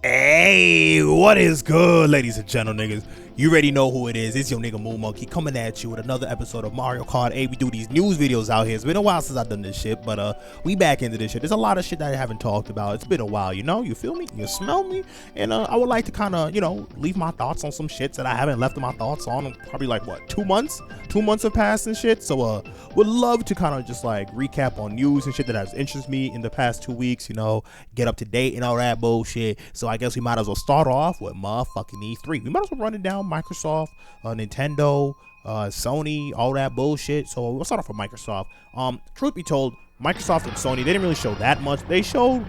Hey, what is good, ladies and gentlemen, niggas? You already know who it is. It's your nigga MoonMonkey coming at you with another episode of Mario Kart 8. We do these news videos out here. It's been a while since I've done this shit, but we back into this shit. There's a lot of shit that I haven't talked about. It's been a while, you know? You feel me? You smell me? And I would like to kind of, you know, leave my thoughts on some shits that I haven't left my thoughts on in probably like, what, 2 months? 2 months have passed and shit. So would love to kind of just like recap on news and shit that has interested me in the past 2 weeks, you know, get up to date and all that bullshit. So I guess we might as well start off with motherfucking E3. We might as well run it down Microsoft, Nintendo, Sony, all that bullshit. So we'll start off with Microsoft. Truth be told, Microsoft and Sony, they didn't really show that much. They showed,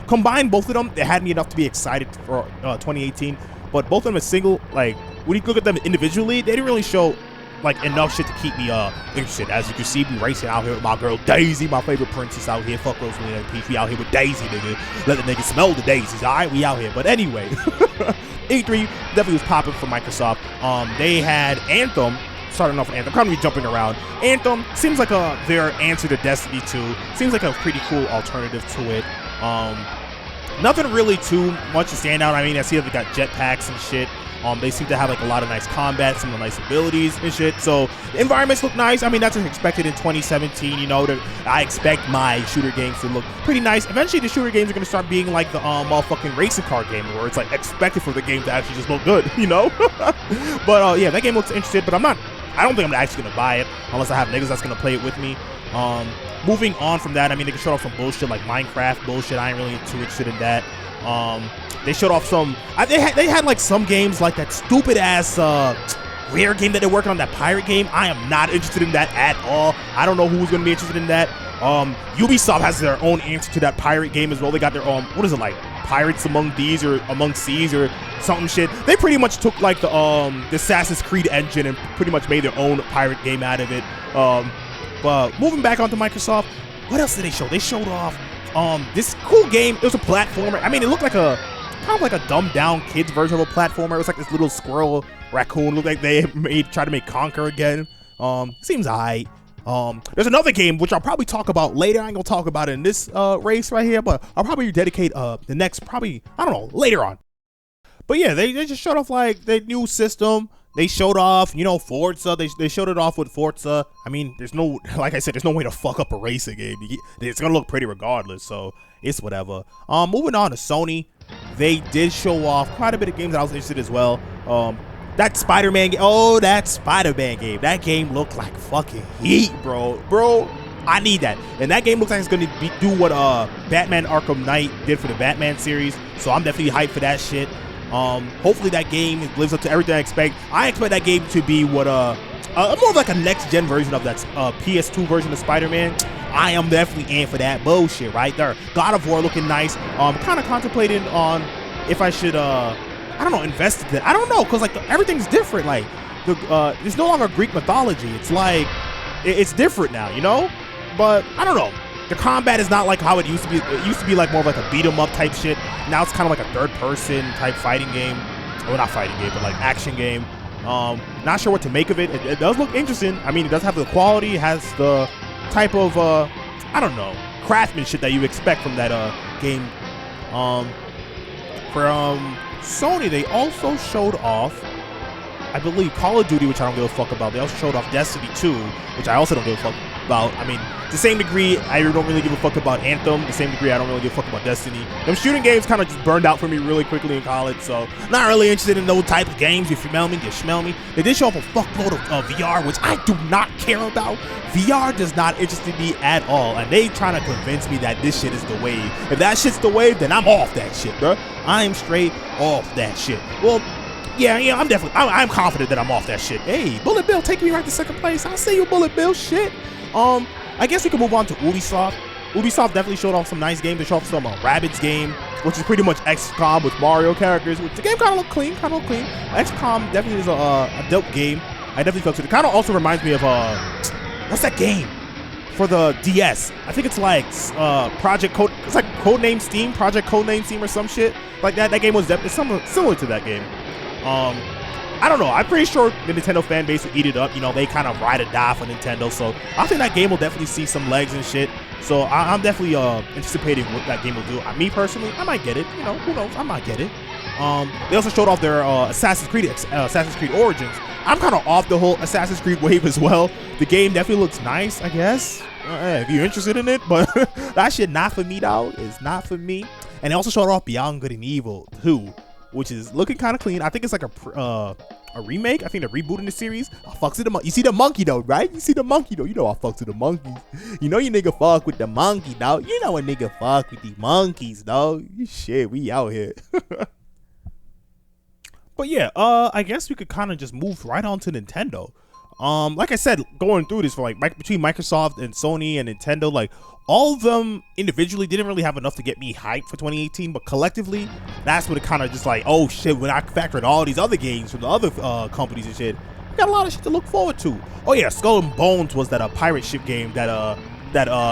combined both of them, they had me enough to be excited for 2018. But both of them as single, like, when you look at them individually, they didn't really show like enough shit to keep me interested. As you can see, me racing out here with my girl Daisy, my favorite princess out here. Fuck Rosalie and Peach, we out here with Daisy, nigga. Let the nigga smell the daisies, alright? We out here. But anyway, E3 definitely was popping for Microsoft. They had Anthem, starting off with Anthem, kind of be jumping around. Anthem seems like their answer to Destiny 2. Seems like a pretty cool alternative to it. Nothing really too much to stand out. I mean, I see that they got jetpacks and shit. They seem to have like a lot of nice combat, some of the nice abilities and shit. So the environments look nice. I mean, that's expected in 2017. You know, I expect my shooter games to look pretty nice. Eventually, the shooter games are gonna start being like the motherfucking racing car game, where it's like expected for the game to actually just look good. You know. But yeah, that game looks interesting. But I don't think I'm actually gonna buy it unless I have niggas that's gonna play it with me. Moving on from that, I mean, they can show off some bullshit like Minecraft bullshit. I ain't really too interested in that. They showed off some. They had like some games like that stupid ass Rare game that they're working on, that pirate game. I am not interested in that at all. I don't know who's gonna be interested in that. Ubisoft has their own answer to that pirate game as well. They got their what is it, like Pirates Among Thieves or Among Seas or something shit. They pretty much took like the Assassin's Creed engine and pretty much made their own pirate game out of it. But moving back onto Microsoft, what else did they show? They showed off this cool game. It was a platformer. I mean, it looked like kind of like a dumbed down kids version of a platformer. It was like this little squirrel raccoon. Looked like they tried to make Conquer again. Seems alright. There's another game which I'll probably talk about later. I ain't gonna talk about it in this race right here, but I'll probably dedicate the next, probably, I don't know, later on. But yeah, they just showed off like their new system. They showed off, you know, Forza. They showed it off with Forza. I mean, there's no, like I said, there's no way to fuck up a racing game. It's gonna look pretty regardless, so it's whatever. Moving on to Sony, they did show off quite a bit of games that I was interested in as well. That Spider-Man game, that Spider-Man game. That game looked like fucking heat, bro. I need that. And that game looks like it's gonna do what Batman Arkham Knight did for the Batman series. So I'm definitely hyped for that shit. Hopefully that game lives up to everything I expect. I expect that game to be what more of like a next gen version of that PS2 version of Spider-Man. I am definitely in for that bullshit right there. God of War looking nice. Kind of contemplating on if I should I don't know, invest in it. I don't know, cause like everything's different. Like there's no longer Greek mythology. It's like it's different now, you know. But I don't know. The combat is not like how it used to be. It used to be like more of like a beat 'em up type shit. Now it's kind of like a third person type fighting game. Well, not fighting game, but like action game. Not sure what to make of it. It does look interesting. I mean, it does have the quality. It has the type of I don't know, craftsmanship that you expect from that game. From Sony, they also showed off, I believe, Call of Duty, which I don't give a fuck about. They also showed off Destiny 2, which I also don't give a fuck about. I mean, to the same degree, I don't really give a fuck about Anthem. The same degree, I don't really give a fuck about Destiny. Them shooting games kind of just burned out for me really quickly in college, so not really interested in those type of games. You smell me, you smell me. They did show off a fuckload of VR, which I do not care about. VR does not interest me at all, and they trying to convince me that this shit is the wave. If that shit's the wave, then I'm off that shit, bro. I am straight off that shit. Well, yeah, I'm confident that I'm off that shit. Hey, Bullet Bill, take me right to second place. I see you, Bullet Bill. Shit. I guess we can move on to Ubisoft. Ubisoft definitely showed off some nice games. They showed off some Rabbids game, which is pretty much XCOM with Mario characters. Which the game kind of looked clean, XCOM definitely is a dope game. I definitely felt it. It kind of also reminds me of what's that game for the DS? I think it's like Project Code. It's like Codename Steam, Project Codename Steam or some shit like that. That game was definitely similar to that game. I don't know. I'm pretty sure the Nintendo fan base will eat it up. You know, they kind of ride or die for Nintendo. So I think that game will definitely see some legs and shit. So I'm definitely anticipating what that game will do. Me personally, I might get it. You know, who knows? I might get it. They also showed off their Assassin's Creed Origins. I'm kind of off the whole Assassin's Creed wave as well. The game definitely looks nice, I guess. If you're interested in it, but that shit not for me, though. It's not for me. And they also showed off Beyond Good and Evil 2, which is looking kind of clean. I think it's like a remake. I think they're rebooting the series. I fucks with the monkey. You see the monkey though, right? You see the monkey though. You know I fucks with the monkeys. You know you nigga fuck with the monkey, dog. You know a nigga fuck with the monkeys, dog. Shit, we out here. But yeah, I guess we could kind of just move right on to Nintendo. Like I said, going through this for like between Microsoft and Sony and Nintendo, like all of them individually didn't really have enough to get me hyped for 2018, but collectively, that's what it kind of just like, oh shit, when I factored all these other games from the other companies and shit, we got a lot of shit to look forward to. Oh yeah, Skull and Bones was that pirate ship game that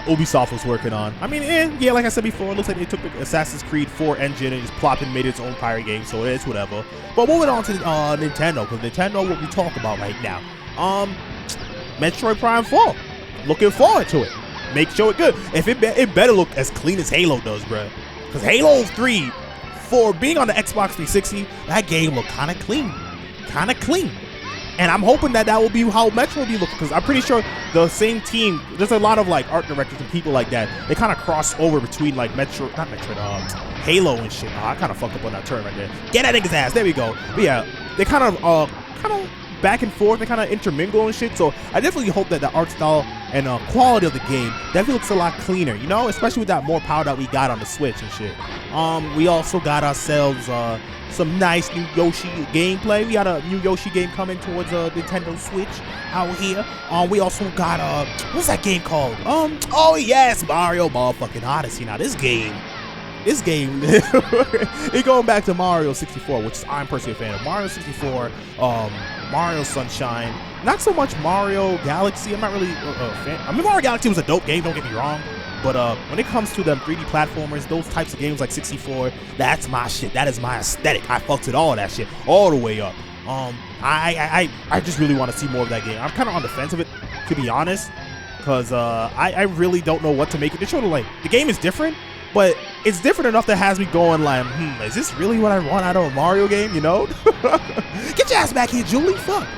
Ubisoft was working on. I mean, yeah, like I said before, it looks like they took the Assassin's Creed 4 engine and just plopped and made its own pirate game, so it's whatever. But moving on to Nintendo, because Nintendo, what we talk about right now. Metroid Prime 4. Looking forward to it. Make sure it's good. If it better look as clean as Halo does, bruh. Because Halo 3, for being on the Xbox 360, that game looked kind of clean. Kind of clean. And I'm hoping that will be how Metro will be looking, because I'm pretty sure the same team, there's a lot of like art directors and people like that. They kind of cross over between like Halo and shit. Oh, I kind of fucked up on that term right there. Get that nigga's ass. There we go. But yeah, they kind of back and forth. They kind of intermingle and shit. So I definitely hope that the art style and quality of the game definitely looks a lot cleaner, you know, especially with that more power that we got on the Switch and shit. We also got ourselves some nice new Yoshi gameplay. We got a new Yoshi game coming towards Nintendo Switch out here. We also got what's that game called? Oh yes, Mario motherfucking Odyssey. Now this game, it going back to Mario 64, which I'm personally a fan of. Mario 64, Mario Sunshine, not so much Mario Galaxy. I'm not really a fan. I mean, Mario Galaxy was a dope game, don't get me wrong. But when it comes to them 3D platformers, those types of games like 64, that's my shit. That is my aesthetic. I fucked with all of that shit all the way up. I just really want to see more of that game. I'm kind of on the fence of it, to be honest, because I really don't know what to make it. They showed like the game is different, but it's different enough that has me going like, is this really what I want out of a Mario game? You know? Get your ass back here, Julie. Fuck.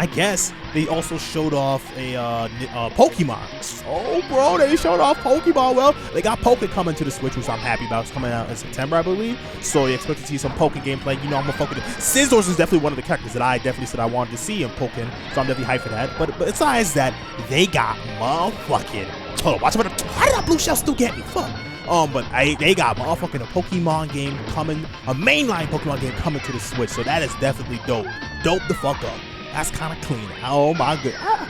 I guess they also showed off a Pokemon. Oh, bro, they showed off Pokemon. Well, they got Poké coming to the Switch, which I'm happy about. It's coming out in September, I believe. So you expect to see some Poké gameplay. You know, I'm gonna fuck with it. Scizors is definitely one of the characters that I definitely said I wanted to see in Poké, so I'm definitely hyped for that. But besides that, they got motherfucking. Hold on, watch out! How did that blue shell still get me? Fuck. But they got motherfucking a Pokemon game coming, a mainline Pokemon game coming to the Switch. So that is definitely dope. Dope the fuck up. That's kind of clean. Oh my god.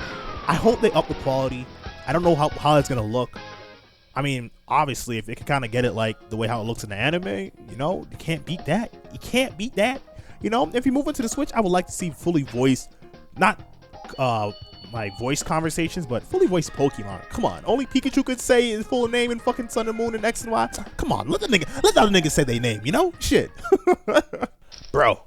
I hope they up the quality. I don't know how it's gonna look. I mean, obviously, if it can kind of get it like the way how it looks in the anime, you know, you can't beat that. You can't beat that. You know, if you move into the Switch, I would like to see fully voiced, not my voice conversations, but fully voiced Pokemon. Come on, only Pikachu could say his full name in fucking Sun and Moon and X and Y. Come on, let the other nigga say their name. You know, shit. Bro,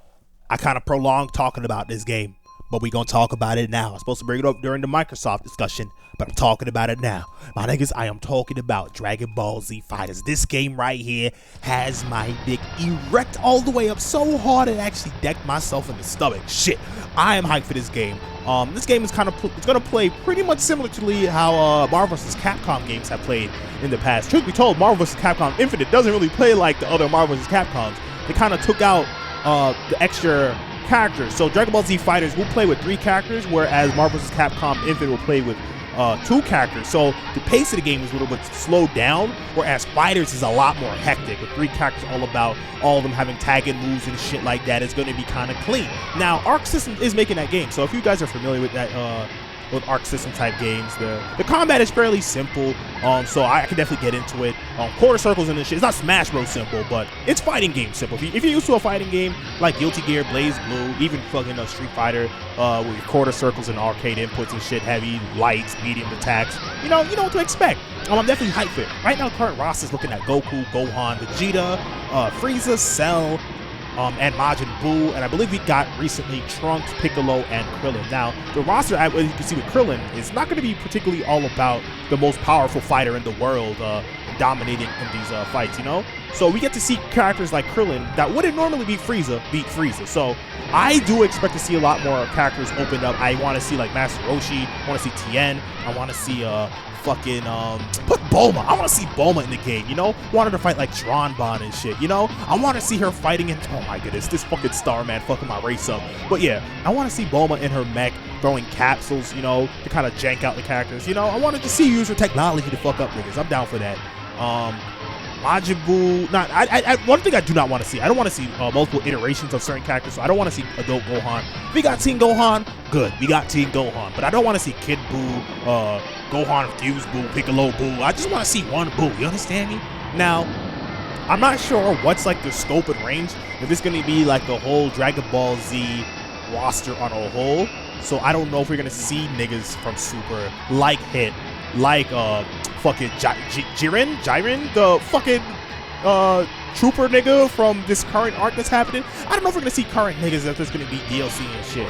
I kind of prolonged talking about this game, but we gonna talk about it now. I'm supposed to bring it up during the Microsoft discussion, but I'm talking about it now. My niggas, I am talking about Dragon Ball Z Fighters. This game right here has my dick erect all the way up so hard it actually decked myself in the stomach. Shit, I am hyped for this game. This game is it's gonna play pretty much similarly how Marvel vs. Capcom games have played in the past. Truth be told, Marvel vs. Capcom Infinite doesn't really play like the other Marvel vs. Capcoms. They kind of took out the extra characters. So Dragon Ball Z Fighters will play with 3 characters, whereas Marvel vs. Capcom Infinite will play with 2 characters. So the pace of the game is a little bit slowed down, whereas Fighters is a lot more hectic with 3 characters all about all of them having tag-in moves and shit like that. It's going to be kind of clean. Now, Arc System is making that game, so if you guys are familiar with that with Arc System type games, the combat is fairly simple, so I can definitely get into it. Quarter circles and this shit, it's not Smash Bros simple, but it's fighting game simple. If you're used to a fighting game like Guilty Gear, Blaze Blue, even fucking Street Fighter with your quarter circles and arcade inputs and shit, heavy, lights, medium attacks, you know what to expect. I'm definitely hyped for it. Right now, the current roster is looking at Goku, Gohan, Vegeta, Frieza, Cell, and Majin Buu, and I believe we got recently Trunks, Piccolo, and Krillin. Now, the roster, as you can see with Krillin, is not going to be particularly all about the most powerful fighter in the world dominating in these fights, you know? So we get to see characters like Krillin that wouldn't normally beat Frieza. So I do expect to see a lot more characters opened up. I want to see like Master Roshi, I want to see Tien, I want to see fucking put Bulma. I want to see Bulma in the game, you know? Wanted to fight like Tronbon and shit, you know? I want to see her fighting in, oh my goodness, this fucking Starman fucking my race up. But yeah, I want to see Bulma in her mech throwing capsules, you know, to kind of jank out the characters, you know? I wanted to see you use her technology to fuck up niggas. I'm down for that. Majin Buu, one thing I do not want to see, I don't want to see multiple iterations of certain characters, so I don't want to see adult Gohan. We got Teen Gohan, good, we got Teen Gohan, but I don't want to see Kid Buu, Gohan Fuse Buu, Piccolo Buu. I just want to see one Buu, you understand me? Now, I'm not sure what's like the scope and range, if it's going to be like the whole Dragon Ball Z roster on a whole, so I don't know if we're going to see niggas from Super, like Hit, like fucking Jiren, the fucking trooper nigga from this current arc that's happening. I don't know if we're gonna see current niggas if there's gonna be DLC and shit.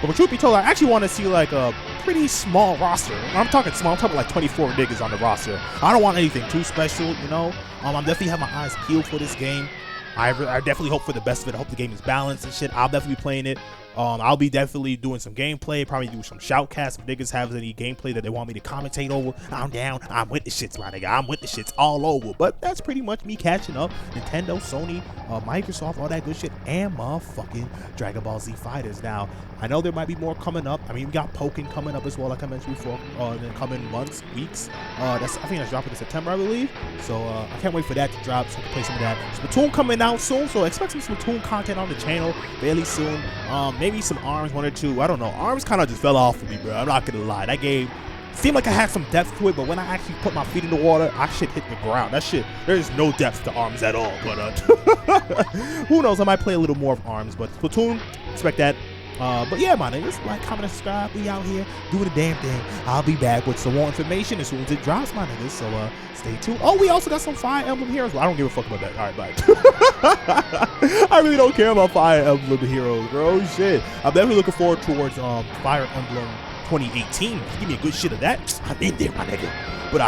But truth be told, I actually want to see like a pretty small roster. I'm talking small, I'm talking like 24 niggas on the roster. I don't want anything too special, you know. I'm definitely have my eyes peeled for this game. I definitely hope for the best of it. I hope the game is balanced and shit. I'll definitely be playing it. I'll be definitely doing some gameplay, probably do some shoutcasts if niggas have any gameplay that they want me to commentate over. I'm down. I'm with the shits, my nigga. I'm with the shits all over. But that's pretty much me catching up. Nintendo, Sony, Microsoft, all that good shit, and motherfucking Dragon Ball Z Fighters. Now, I know there might be more coming up. I mean, we got Pokken coming up as well, like I mentioned before, in the coming months, weeks. I think that's dropping in September, I believe. So I can't wait for that to drop so I can play some of that. Splatoon coming out soon, so expect some Splatoon content on the channel fairly soon. Maybe some ARMS 1 or 2. I don't know. ARMS kind of just fell off for me, bro. I'm not gonna lie. That game seemed like I had some depth to it, but when I actually put my feet in the water, I shit hit the ground. That shit, there's no depth to ARMS at all. But who knows? I might play a little more of ARMS. But Splatoon, expect that. But yeah, my niggas, like, comment, and subscribe. We out here doing the damn thing. I'll be back with some more information as soon as it drops, my niggas. So stay tuned. Oh, we also got some Fire Emblem Heroes. Well, I don't give a fuck about that. All right, bye. I really don't care about Fire Emblem Heroes, bro. Shit. I'm definitely looking forward towards Fire Emblem 2018. Give me a good shit of that. I'm in there, my nigga. But